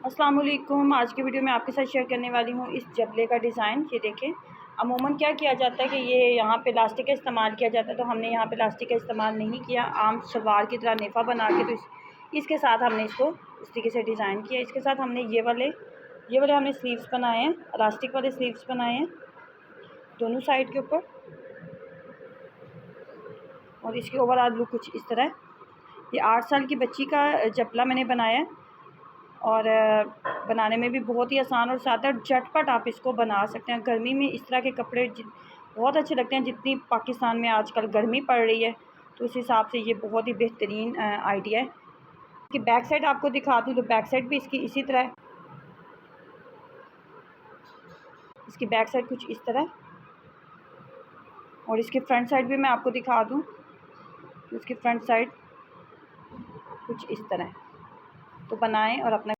अस्सलाम वालेकुम। आज की वीडियो में आपके साथ शेयर करने वाली हूँ इस जबले का डिज़ाइन। ये देखें, अमूमन क्या किया जाता है कि ये यहाँ पे प्लास्टिक का इस्तेमाल किया जाता है, तो हमने यहाँ पे प्लास्टिक का इस्तेमाल नहीं किया। आम सलवार की तरह नेफ़ा बना के तो इसके साथ हमने इसको इस तरीके से डिज़ाइन किया। इसके साथ हमने ये वाले हमने स्लीव्स बनाए हैं, इलास्टिक वाले स्लीव्स बनाए हैं दोनों साइड के ऊपर। और इसकी ओवरऑल लुक कुछ इस तरह है। ये 8 साल की बच्ची का जबला मैंने बनाया है और बनाने में भी बहुत ही आसान और सादा और झटपट आप इसको बना सकते हैं। गर्मी में इस तरह के कपड़े बहुत अच्छे लगते हैं। जितनी पाकिस्तान में आजकल गर्मी पड़ रही है, तो उस हिसाब से ये बहुत ही बेहतरीन आइडिया है। इसकी बैक साइड आपको दिखा दूँ तो बैक साइड भी इसकी इसी तरह है। इसकी बैक साइड कुछ इस तरह और इसकी फ्रंट साइड भी मैं आपको दिखा दूँ तो इसकी फ्रंट साइड कुछ इस तरह। तो बनाएं और अपना